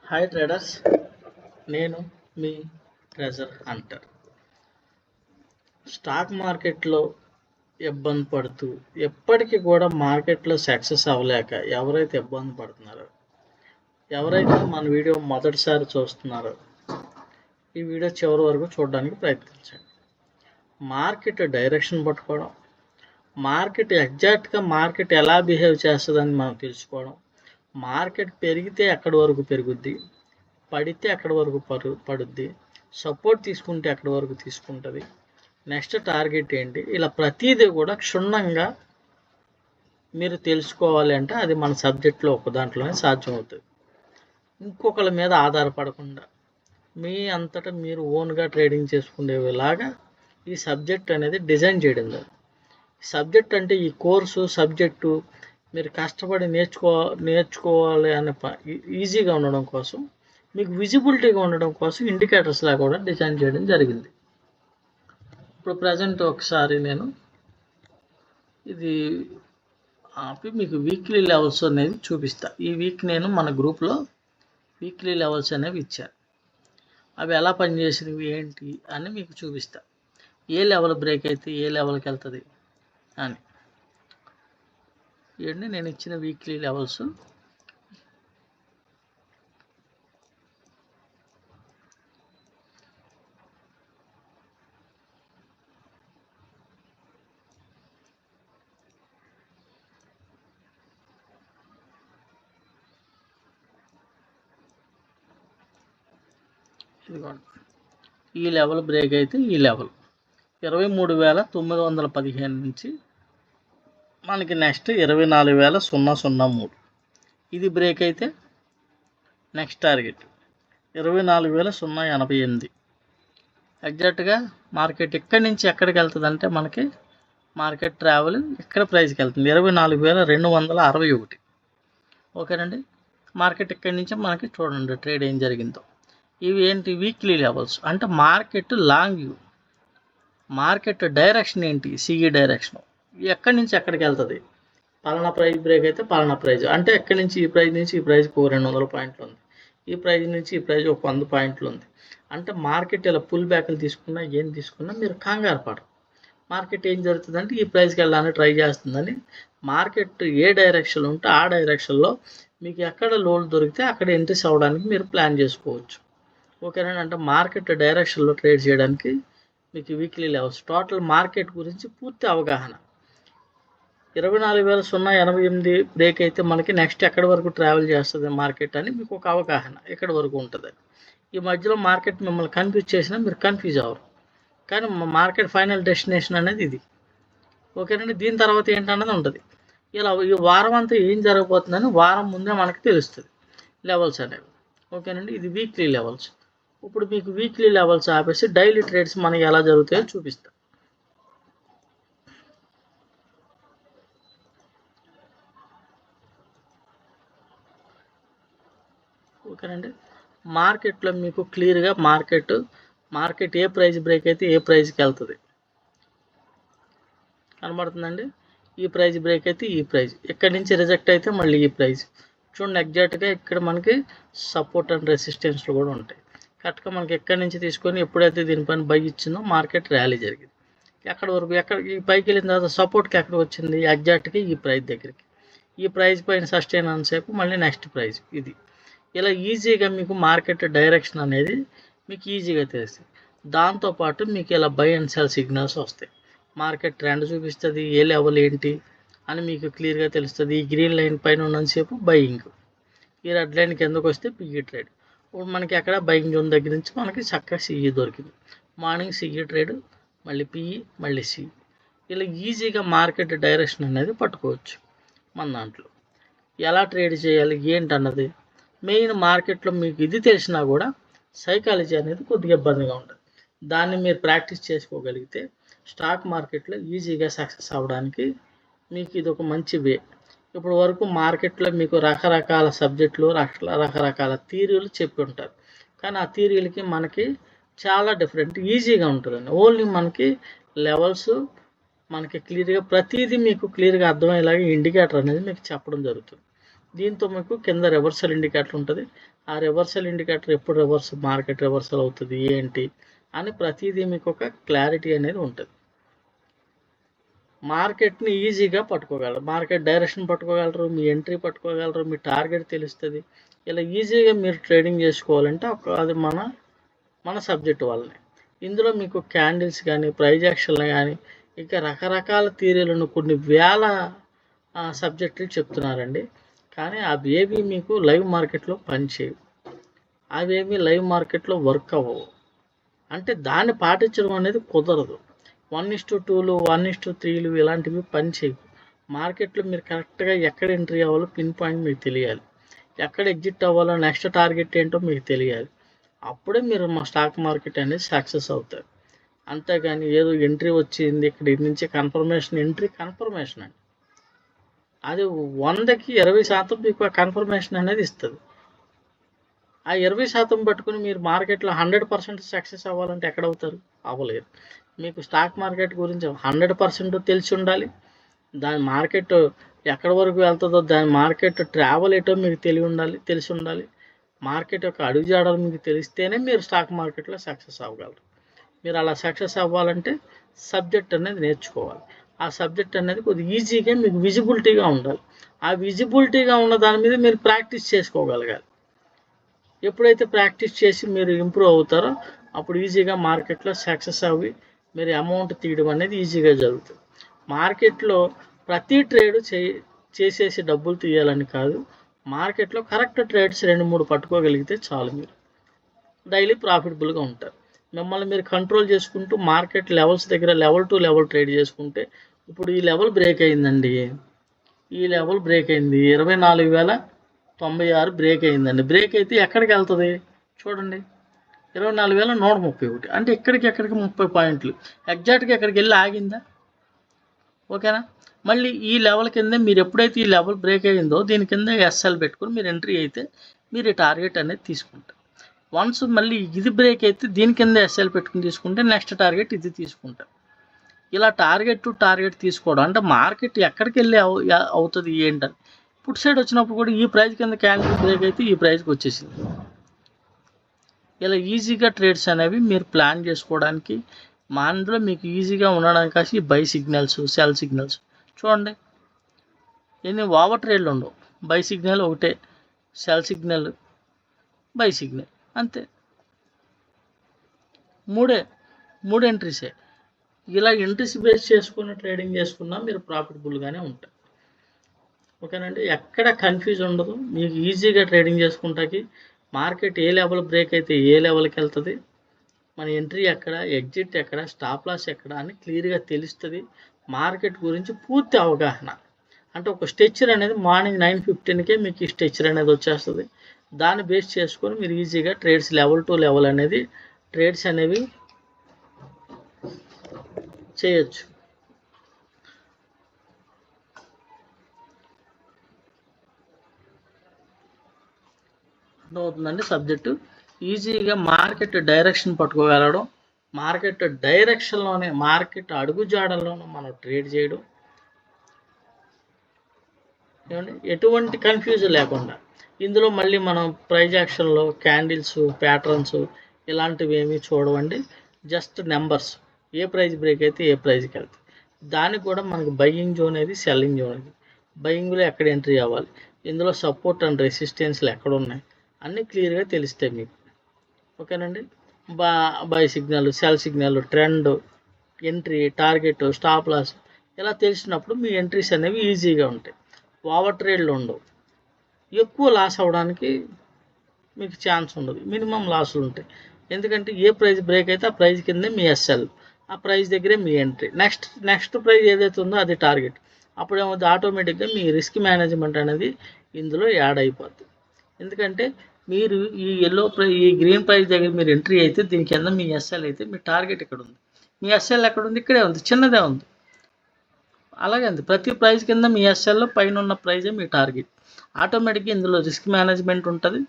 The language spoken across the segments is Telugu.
హాయ్ ట్రేడర్స్, నేను మీ ట్రెజర్ హంటర్. స్టాక్ మార్కెట్లో ఇబ్బంది పడుతూ ఎప్పటికీ కూడా మార్కెట్లో సక్సెస్ అవ్వలేక ఎవరైతే ఇబ్బంది పడుతున్నారో, ఎవరైతే మన వీడియో మొదటిసారి చూస్తున్నారో ఈ వీడియో చివరి వరకు చూడడానికి ప్రయత్నించండి. మార్కెట్ డైరెక్షన్ పట్టుకోవడం, మార్కెట్ ఎగ్జాక్ట్గా మార్కెట్ ఎలా బిహేవ్ చేస్తుందని మనం తెలుసుకోవడం, మార్కెట్ పెరిగితే ఎక్కడి వరకు పెరుగుద్ది, పడితే ఎక్కడి వరకు పడుద్ది, సపోర్ట్ తీసుకుంటే ఎక్కడి వరకు తీసుకుంటుంది, నెక్స్ట్ టార్గెట్ ఏంటి, ఇలా ప్రతిదీ కూడా క్షుణ్ణంగా మీరు తెలుసుకోవాలి అంటే అది మన సబ్జెక్ట్లో ఒక దాంట్లోనే సాధ్యమవుతుంది. ఇంకొకరి మీద ఆధారపడకుండా మీ అంతటా మీరు ఓన్గా ట్రేడింగ్ చేసుకునేలాగా ఈ సబ్జెక్ట్ అనేది డిజైన్ చేయడం జరిగింది. సబ్జెక్ట్ అంటే ఈ కోర్సు సబ్జెక్టు మీరు కష్టపడి నేర్చుకోవాలి అనే ఈజీగా ఉండడం కోసం, మీకు విజిబిలిటీగా ఉండడం కోసం ఇండికేటర్స్లా కూడా డిజైన్ చేయడం జరిగింది. ఇప్పుడు ప్రజెంట్ ఒకసారి నేను ఇది ఆపి మీకు వీక్లీ లెవెల్స్ అనేవి చూపిస్తా. ఈ వీక్ నేను మన గ్రూప్లో వీక్లీ లెవెల్స్ అనేవి ఇచ్చాను. అవి ఎలా పనిచేసినవి ఏంటి అని మీకు చూపిస్తా. ఏ లెవెల్ బ్రేక్ అయితే ఏ లెవెల్కి వెళ్తుంది అని. ఇవన్నీ నేను ఇచ్చిన వీక్లీ లెవెల్స్. ఇదిగోండి, ఈ లెవెల్ బ్రేక్ అయితే ఈ లెవెల్ 23,915 నుంచి మనకి నెక్స్ట్ 24,003. ఇది బ్రేక్ అయితే నెక్స్ట్ టార్గెట్ 24,088. ఎగ్జాక్ట్గా మార్కెట్ ఇక్కడి నుంచి ఎక్కడికి వెళ్తుంది అంటే మనకి మార్కెట్ ట్రావెల్ ఇక్కడ ప్రైస్కి వెళ్తుంది 24,261. ఓకేనండి. మార్కెట్ ఇక్కడి నుంచి మనకి చూడండి ట్రేడ్ ఏం జరిగిందో. ఇవి ఏంటి? Weekly levels. అంటే market long view, market direction ఏంటి? CE direction. ఎక్కడి నుంచి ఎక్కడికి వెళ్తుంది? పలానా ప్రైస్ బ్రేక్ అయితే పలానా ప్రైజ్, అంటే ఎక్కడి నుంచి ఈ ప్రైజ్ నుంచి ఈ ప్రైజ్కి 200 పాయింట్లు ఉంది, ఈ ప్రైజ్ నుంచి ఈ ప్రైజ్ 100 పాయింట్లు ఉంది. అంటే మార్కెట్ ఇలా పుల్ బ్యాక్లు తీసుకున్నా ఏం తీసుకున్నా మీరు కంగారు పడరు. మార్కెట్ ఏం జరుగుతుందంటే ఈ ప్రైస్కి వెళ్ళడానికి ట్రై చేస్తుందని, మార్కెట్ ఏ డైరెక్షన్ ఉంటే ఆ డైరెక్షన్లో మీకు ఎక్కడ లోడ్ దొరికితే అక్కడ ఎంట్రీస్ అవ్వడానికి మీరు ప్లాన్ చేసుకోవచ్చు. ఓకేనండి. అంటే మార్కెట్ డైరెక్షన్లో ట్రేడ్ చేయడానికి మీకు వీక్లీ లెవెల్స్, టోటల్ మార్కెట్ గురించి పూర్తి అవగాహన. 24,088 బ్రేక్ అయితే మనకి నెక్స్ట్ ఎక్కడి వరకు ట్రావెల్ చేస్తుంది మార్కెట్ అని మీకు ఒక అవగాహన ఎక్కడి వరకు ఉంటుంది. ఈ మధ్యలో మార్కెట్ మిమ్మల్ని కన్ఫ్యూజ్ చేసినా మీరు కన్ఫ్యూజ్ అవ్వరు, కానీ మార్కెట్ ఫైనల్ డెస్టినేషన్ అనేది ఇది. ఓకేనండి. దీని తర్వాత ఏంటన్నది ఉంటుంది. ఇలా ఈ వారం అంతా ఏం జరగబోతుందని వారం ముందే మనకి తెలుస్తుంది లెవెల్స్ అనేవి. ఓకేనండి. ఇది వీక్లీ లెవెల్స్. ఇప్పుడు మీకు వీక్లీ లెవెల్స్ ఆపేసి డైలీ ట్రేడ్స్ మనకి ఎలా జరుగుతాయో చూపిస్తాం. ఓకేనండి. మార్కెట్లో మీకు క్లియర్గా మార్కెట్ ఏ ప్రైస్ బ్రేక్ అయితే ఏ ప్రైస్కి వెళ్తుంది కనబడుతుందండి. ఈ ప్రైస్ బ్రేక్ అయితే ఈ ప్రైస్, ఇక్కడి నుంచి రిజెక్ట్ అయితే మళ్ళీ ఈ ప్రైస్. చూడండి, ఎగ్జాక్ట్గా ఇక్కడ మనకి సపోర్ట్ అండ్ రెసిస్టెన్స్లు కూడా ఉంటాయి. కరెక్ట్గా మనకి ఎక్కడి నుంచి తీసుకొని ఎప్పుడైతే దీనిపైన బై ఇచ్చిందో మార్కెట్ ర్యాలీ జరిగింది. ఎక్కడి వరకు, ఈ పైకి వెళ్ళిన తర్వాత సపోర్ట్కి ఎక్కడ వచ్చింది? ఎగ్జాక్ట్గా ఈ ప్రైస్ దగ్గరికి. ఈ ప్రైస్ పైన సస్టైన్ అనిసేపు మళ్ళీ నెక్స్ట్ ప్రైస్ ఇది. ఇలా ఈజీగా మీకు మార్కెట్ డైరెక్షన్ అనేది మీకు ఈజీగా తెలుస్తుంది. దాంతోపాటు మీకు ఇలా బై అండ్ సెల్ సిగ్నల్స్ వస్తాయి. మార్కెట్ ట్రెండ్ చూపిస్తుంది, ఏ లెవెల్ ఏంటి అని మీకు క్లియర్గా తెలుస్తుంది. ఈ గ్రీన్ లైన్ పైన ఉన్నంతసేపు బయింగ్, ఈ రెడ్ లైన్ కిందకు వస్తే పిఈ ట్రేడ్. ఇప్పుడు మనకి ఎక్కడ బయింగ్ జోన్ దగ్గర నుంచి మనకి చక్కగా సిఈ దొరికింది. మార్నింగ్ సిఈ ట్రేడ్, మళ్ళీ పిఈ, మళ్ళీ సిఈ. ఇలా ఈజీగా మార్కెట్ డైరెక్షన్ అనేది పట్టుకోవచ్చు. మన దాంట్లో ఎలా ట్రేడ్ చేయాలి ఏంటన్నది మెయిన్ మార్కెట్లో మీకు ఇది తెలిసినా కూడా సైకాలజీ అనేది కొద్దిగా ఇబ్బందిగా ఉంటుంది. దాన్ని మీరు ప్రాక్టీస్ చేసుకోగలిగితే స్టాక్ మార్కెట్లో ఈజీగా సక్సెస్ అవ్వడానికి మీకు ఇది ఒక మంచి వే. ఇప్పుడు వరకు మార్కెట్లో మీకు రకరకాల సబ్జెక్టులు, రకరకాల థియరీలు చెప్పి ఉంటారు, కానీ ఆ థియరీలకి మనకి చాలా డిఫరెంట్, ఈజీగా ఉంటుందండి. ఓన్లీ మనకి లెవెల్స్ మనకి క్లియర్గా ప్రతిదీ మీకు క్లియర్గా అర్థమయ్యేలాగా ఇండికేటర్ అనేది మీకు చెప్పడం జరుగుతుంది. దీంతో మీకు కింద రివర్సల్ ఇండికేటర్ ఉంటుంది. ఆ రివర్సల్ ఇండికేటర్ ఎప్పుడు మార్కెట్ రివర్సల్ అవుతుంది ఏంటి అని ప్రతిదీ మీకు ఒక క్లారిటీ అనేది ఉంటుంది. మార్కెట్ని ఈజీగా పట్టుకోగలరు, మార్కెట్ డైరెక్షన్ పట్టుకోగలరు, మీ ఎంట్రీ పట్టుకోగలరు, మీ టార్గెట్ తెలుస్తుంది. ఇలా ఈజీగా మీరు ట్రేడింగ్ చేసుకోవాలంటే అది మన సబ్జెక్ట్ వల్లనే. ఇందులో మీకు క్యాండిల్స్ కానీ, ప్రైజ్ యాక్షన్లు కానీ, ఇంకా రకరకాల థియరీలను కొన్ని వేల సబ్జెక్టులు చెప్తున్నారండి. కానీ అవేవి మీకు లైవ్ మార్కెట్లో పనిచేయవు, అవేమి లైవ్ మార్కెట్లో వర్క్ అవ్వవు. అంటే దాన్ని పాటించడం అనేది కుదరదు. 1:2లు 1:3లు ఇలాంటివి పనిచేయవు. మార్కెట్లో మీరు కరెక్ట్గా ఎక్కడ ఎంట్రీ అవ్వాలో పిన్ పాయింట్ మీకు తెలియాలి, ఎక్కడ ఎగ్జిట్ అవ్వాలో నెక్స్ట్ టార్గెట్ ఏంటో మీకు తెలియాలి. అప్పుడే మీరు మా స్టాక్ మార్కెట్ అనేది సక్సెస్ అవుతారు. అంతేగాని ఏదో ఎంట్రీ వచ్చింది ఇక్కడ నుంచి కన్ఫర్మేషన్, ఎంట్రీ కన్ఫర్మేషన్ అండి, అది 100కి 20% మీకు కన్ఫర్మేషన్ అనేది ఇస్తుంది. ఆ 20% పట్టుకుని మీరు మార్కెట్లో 100% సక్సెస్ అవ్వాలంటే ఎక్కడ అవుతారు? అవ్వలేరు. మీకు స్టాక్ మార్కెట్ గురించి 100% తెలిసి ఉండాలి, దాని మార్కెట్ ఎక్కడి వరకు వెళ్తుందో, దాని మార్కెట్ ట్రావెల్ ఏటో మీకు తెలిసి ఉండాలి. మార్కెట్ యొక్క అడుగుజాడలు మీకు తెలిస్తేనే మీరు స్టాక్ మార్కెట్లో సక్సెస్ అవ్వగలరు. మీరు అలా సక్సెస్ అవ్వాలంటే సబ్జెక్ట్ అనేది నేర్చుకోవాలి. ఆ సబ్జెక్ట్ అనేది కొద్దిగా ఈజీగా మీకు విజిబిలిటీగా ఉండాలి. ఆ విజిబిలిటీగా ఉన్న దాని మీద మీరు ప్రాక్టీస్ చేసుకోగలగాలి. ఎప్పుడైతే ప్రాక్టీస్ చేసి మీరు ఇంప్రూవ్ అవుతారో అప్పుడు ఈజీగా మార్కెట్లో సక్సెస్ అవ్వి మీరు అమౌంట్ తీయడం అనేది ఈజీగా జరుగుతుంది. మార్కెట్లో ప్రతి ట్రేడ్ చేసేసి డబ్బులు తీయాలని కాదు, మార్కెట్లో కరెక్ట్ ట్రేడ్స్ 2-3 పట్టుకోగలిగితే చాలు, మీరు డైలీ ప్రాఫిటబుల్గా ఉంటారు. మిమ్మల్ని మీరు కంట్రోల్ చేసుకుంటూ మార్కెట్ లెవెల్స్ దగ్గర లెవెల్ టు లెవెల్ ట్రేడ్ చేసుకుంటే, ఇప్పుడు ఈ లెవెల్ బ్రేక్ అయిందండి, ఈ లెవెల్ బ్రేక్ అయింది 24,096 బ్రేక్ అయిందండి. బ్రేక్ అయితే ఎక్కడికి వెళ్తుంది చూడండి, 24,131. అంటే ఎక్కడికి 30 పాయింట్లు ఎగ్జాక్ట్గా ఎక్కడికి వెళ్ళి ఆగిందా? ఓకేనా. మళ్ళీ ఈ లెవెల్ కింద మీరు ఎప్పుడైతే ఈ లెవెల్ బ్రేక్ అయ్యిందో దీని కింద ఎస్ఎల్ పెట్టుకుని మీరు ఎంట్రీ అయితే మీరు టార్గెట్ అనేది తీసుకుంటారు. వన్స్ మళ్ళీ ఇది బ్రేక్ అయితే దీని కింద ఎస్ఎల్ పెట్టుకుని తీసుకుంటే నెక్స్ట్ టార్గెట్ ఇది తీసుకుంటారు. ఇలా టార్గెట్ టు టార్గెట్ తీసుకోవడం అంటే మార్కెట్ ఎక్కడికి వెళ్ళి అవుతుంది ఏంటని. పుట్ సైడ్ వచ్చినప్పుడు కూడా ఈ ప్రైస్ కింద క్యాండిల్ బ్రేక్ అయితే ఈ ప్రైస్కి వచ్చేసింది. ఇలా ఈజీగా ట్రేడ్స్ అనేవి మీరు ప్లాన్ చేసుకోవడానికి అందులో మీకు ఈజీగా ఉండడానికి కాసి బై సిగ్నల్స్, సెల్ సిగ్నల్స్ చూడండి. ఎన్ని ఓవర్ ట్రేడ్లు ఉండవు, బై సిగ్నల్ ఒకటే, సెల్ సిగ్నల్, బై సిగ్నల్, అంతే. మూడు ఎంట్రీసే. ఇలా ఎంట్రీస్ బేస్ చేసుకుని ట్రేడింగ్ చేసుకున్నా మీరు ప్రాఫిటబుల్గానే ఉంటారు. ఓకేనండి. ఎక్కడ కన్ఫ్యూజ్ ఉండదు, మీకు ఈజీగా ట్రేడింగ్ చేసుకుంటాకి మార్కెట్ ఏ లెవెల్ బ్రేక్ అయితే ఏ లెవెల్కి వెళ్తుంది, మన ఎంట్రీ ఎక్కడ, ఎగ్జిట్ ఎక్కడ, స్టాప్ లాస్ ఎక్కడ అని క్లియర్గా తెలుస్తుంది. మార్కెట్ గురించి పూర్తి అవగాహన అంటే ఒక స్ట్రెచ్చర్ అనేది మార్నింగ్ 9:15కే మీకు ఈ స్ట్రెచ్చర్ అనేది వచ్చేస్తుంది. దాన్ని బేస్ చేసుకొని మీరు ఈజీగా ట్రేడ్స్ లెవెల్ టు లెవెల్ అనేది ట్రేడ్స్ అనేవి చేయొచ్చు. అర్థమవుతుందండి సబ్జెక్టు. ఈజీగా మార్కెట్ డైరెక్షన్ పట్టుకోగలడం, మార్కెట్ డైరెక్షన్లోనే మార్కెట్ అడుగుజాడల్లోనే మనం ట్రేడ్ చేయడం, ఏమండి ఎటువంటి కన్ఫ్యూజన్ లేకుండా. ఇందులో మళ్ళీ మనం ప్రైజ్ యాక్షన్లో క్యాండిల్స్, ప్యాటర్న్స్ ఇలాంటివి ఏమీ చూడవండి. Just numbers, a prize break అయితే ఏ ప్రైజ్కి వెళ్తుంది. దానికి కూడా మనకు బయ్యింగ్ జోన్ ఏది, సెల్లింగ్ జోన్ ఏది, బయ్యింగ్లో ఎక్కడ ఎంట్రీ అవ్వాలి, ఇందులో సపోర్ట్ అండ్ రెసిస్టెన్స్లు ఎక్కడ ఉన్నాయి అన్నీ క్లియర్గా తెలుస్తాయి మీకు. ఓకేనండి. Buy signal, sell signal, trend, entry, target, stop loss ఇలా తెలిసినప్పుడు మీ ఎంట్రీస్ అనేవి ఈజీగా ఉంటాయి. ఓవర్ ట్రేడ్లు ఉండవు, ఎక్కువ లాస్ అవ్వడానికి మీకు ఛాన్స్ ఉండదు, మినిమం లాసులు ఉంటాయి. ఎందుకంటే ఏ ప్రైస్ బ్రేక్ అయితే ఆ ప్రైస్ కిందే మీ ఎస్ఎల్, ఆ ప్రైస్ దగ్గరే మీ ఎంట్రీ, నెక్స్ట్ ప్రైస్ ఏదైతే ఉందో అది టార్గెట్. అప్పుడేమవుతుంది, ఆటోమేటిక్గా మీ రిస్క్ మేనేజ్మెంట్ అనేది ఇందులో యాడ్ అయిపోద్ది. ఎందుకంటే మీరు ఈ గ్రీన్ ప్రైస్ దగ్గర మీరు ఎంట్రీ అయితే దీని కింద మీ ఎస్ఎల్ అయితే మీ టార్గెట్ ఇక్కడ ఉంది, మీ ఎస్ఎల్ ఎక్కడ ఉంది, ఇక్కడే ఉంది, చిన్నదే ఉంది. అలాగే ఉంది, ప్రతి ప్రైస్ కింద మీ ఎస్ఎల్లో పైన ఉన్న ప్రైజే మీ టార్గెట్. ఆటోమేటిక్గా ఇందులో రిస్క్ మేనేజ్మెంట్ ఉంటుంది.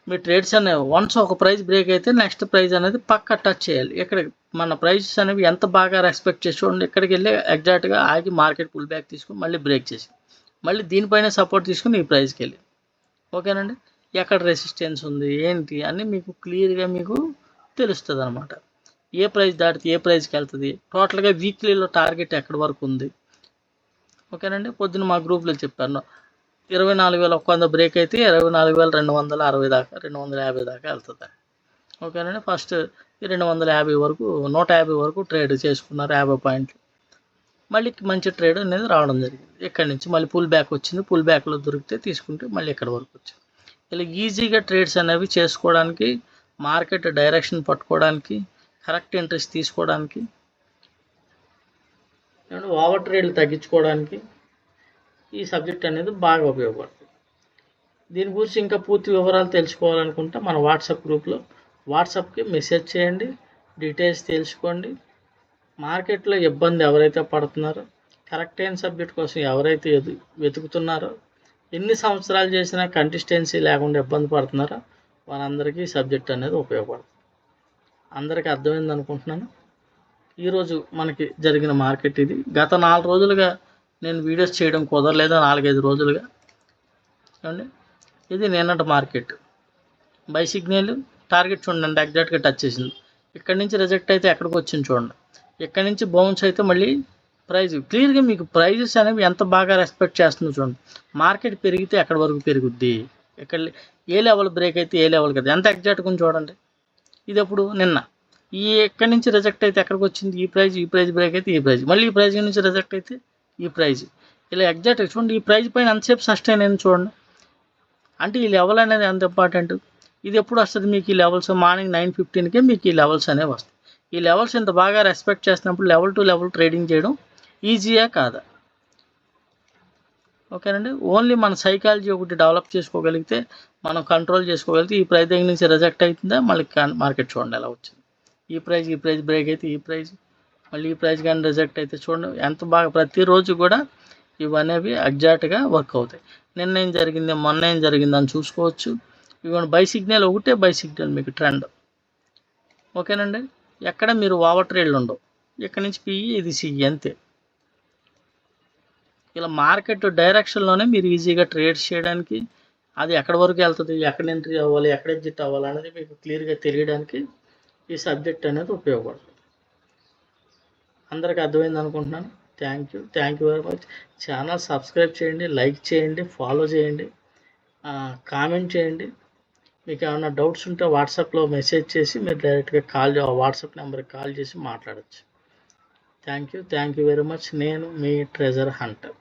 మీ ట్రేడ్స్ అనేవి వన్స్ ఒక ప్రైస్ బ్రేక్ అయితే నెక్స్ట్ ప్రైస్ అనేది పక్కా టచ్ చేయాలి. ఇక్కడ మన ప్రైసెస్ అనేవి ఎంత బాగా రెస్పెక్ట్ చేసి చూడండి, ఇక్కడికి వెళ్ళి ఎగ్జాక్ట్గా ఆగి మార్కెట్ పుల్ బ్యాక్ తీసుకుని మళ్ళీ బ్రేక్ చేసి మళ్ళీ దీనిపైన సపోర్ట్ తీసుకుని ఈ ప్రైస్కి వెళ్ళి, ఓకేనండి. ఎక్కడ రెసిస్టెన్స్ ఉంది ఏంటి అన్నీ మీకు క్లియర్గా మీకు తెలుస్తుంది అనమాట. ఏ ప్రైస్ దాటితే ఏ ప్రైస్కి వెళ్తుంది, టోటల్గా వీక్లీలో టార్గెట్ ఎక్కడి వరకు ఉంది, ఓకేనండి. పొద్దున్న మా గ్రూప్లో చెప్పాను 24,100 బ్రేక్ అయితే 24,260 దాకా 250 దాకా వెళ్తుంది, ఓకేనండి. ఫస్ట్ 250 వరకు 150 వరకు ట్రేడ్ చేసుకున్నారు 50 పాయింట్లు. మళ్ళీ మంచి ట్రేడ్ అనేది రావడం జరిగింది. ఇక్కడి నుంచి మళ్ళీ పుల్ బ్యాక్ వచ్చింది, పుల్ బ్యాక్లో దొరికితే తీసుకుంటే మళ్ళీ ఇక్కడ వరకు వచ్చింది. ఇలా ఈజీగా ట్రేడ్స్ అనేవి చేసుకోవడానికి, మార్కెట్ డైరెక్షన్ పట్టుకోవడానికి, కరెక్ట్ ఇంట్రెస్ట్ తీసుకోవడానికి, ఓవర్ ట్రేడ్లు తగ్గించుకోవడానికి ఈ సబ్జెక్ట్ అనేది బాగా ఉపయోగపడుతుంది. దీని గురించి ఇంకా పూర్తి వివరాలు తెలుసుకోవాలనుకుంటే మన వాట్సాప్ గ్రూప్లో వాట్సాప్కి మెసేజ్ చేయండి, డీటెయిల్స్ తెలుసుకోండి. మార్కెట్లో ఇబ్బంది ఎవరైతే పడుతున్నారో, కరెక్ట్ అయిన సబ్జెక్ట్ కోసం ఎవరైతే వెతుకుతున్నారో, ఎన్ని సంవత్సరాలు చేసినా కంసిస్టెన్సీ లేకుండా ఇబ్బంది పడుతున్నారో వారందరికీ సబ్జెక్ట్ అనేది ఉపయోగపడుతుంది. అందరికీ అర్థమైంది అనుకుంటున్నాను. ఈరోజు మనకి జరిగిన మార్కెట్ ఇది. గత 4 రోజులుగా నేను వీడియోస్ చేయడం కుదరలేదు, 4-5 రోజులుగా చూడండి. ఇది నిన్నటి మార్కెట్. బై సిగ్నల్ టార్గెట్ చూడండి, ఎగ్జాక్ట్గా టచ్ చేసింది. ఇక్కడి నుంచి రిజెక్ట్ అయితే ఎక్కడికి వచ్చింది చూడండి, ఇక్కడి నుంచి బౌన్స్ అయితే మళ్ళీ ప్రైజ్ క్లియర్గా మీకు ప్రైజెస్ అనేవి ఎంత బాగా రెస్పెక్ట్ చేస్తుందో చూడండి. మార్కెట్ పెరిగితే ఎక్కడి వరకు పెరుగుద్ది, ఇక్కడ ఏ లెవెల్ బ్రేక్ అయితే ఏ లెవెల్ కదా ఎంత ఎగ్జాక్ట్గా చూడండి. ఇది ఎప్పుడు నిన్న ఎక్కడి నుంచి రిజెక్ట్ అయితే ఎక్కడికి వచ్చింది, ఈ ప్రైజ్ బ్రేక్ అయితే ఈ ప్రైజ్, మళ్ళీ ఈ ప్రైజ్ నుంచి రిజెక్ట్ అయితే ఈ ప్రైజ్, ఇలా ఎగ్జాక్ట్గా చూడండి. ఈ ప్రైజ్ పైన ఎంతసేపు సస్టైన్ అయింది చూడండి. అంటే ఈ లెవెల్ అనేది ఎంత ఇంపార్టెంట్. ఇది ఎప్పుడు వస్తుంది మీకు ఈ లెవెల్స్, మార్నింగ్ 9:15కే మీకు ఈ లెవెల్స్ అనేవి వస్తాయి. ఈ లెవెల్స్ ఇంత బాగా రెస్పెక్ట్ చేసినప్పుడు లెవెల్ టు లెవెల్ ట్రేడింగ్ చేయడం ఈజీయా కాదా, ఓకేనండి. ఓన్లీ మన సైకాలజీ ఒకటి డెవలప్ చేసుకోగలిగితే, మనం కంట్రోల్ చేసుకోగలిగితే, ఈ ప్రైస్ దగ్గర నుంచి రిజెక్ట్ అవుతుందా మళ్ళీ మార్కెట్ చూడండి ఎలా వచ్చింది. ఈ ప్రైజ్ బ్రేక్ అయితే ఈ ప్రైజ్, మళ్ళీ ఈ ప్రైజ్ కానీ రిజెక్ట్ అయితే చూడండి ఎంత బాగా. ప్రతిరోజు కూడా ఇవనేవి ఎగ్జాక్ట్గా వర్క్ అవుతాయి. నిన్న ఏం జరిగింది, మొన్న ఏం జరిగింది అని చూసుకోవచ్చు. ఇవన్నీ బై సిగ్నల్ ఒకటే, బై సిగ్నల్ మీకు ట్రెండ్, ఓకేనండి. ఎక్కడ మీరు ఓవర్ ట్రేడ్లు ఉండవు. ఇక్కడ నుంచి పిఈ, ఇది సిఈ అంతే. ఇలా మార్కెట్ డైరెక్షన్లోనే మీరు ఈజీగా ట్రేడ్స్ చేయడానికి, అది ఎక్కడి వరకు వెళ్తుంది, ఎక్కడ ఎంట్రీ అవ్వాలి, ఎక్కడ ఎగ్జిట్ అవ్వాలి అనేది మీకు క్లియర్గా తెలియడానికి ఈ సబ్జెక్ట్ అనేది ఉపయోగపడుతుంది. అందరికీ అర్థమైంది అనుకుంటున్నాను. Thank you very much. Channel subscribe చేయండి, లైక్ చేయండి, ఫాలో చేయండి, కామెంట్ చేయండి. మీకు ఏమైనా డౌట్స్ ఉంటే వాట్సాప్లో మెసేజ్ చేసి మీరు డైరెక్ట్గా వాట్సాప్ నెంబర్కి కాల్ చేసి మాట్లాడచ్చు. Thank you very much. నేను మీ ట్రెజర్ హంటర్.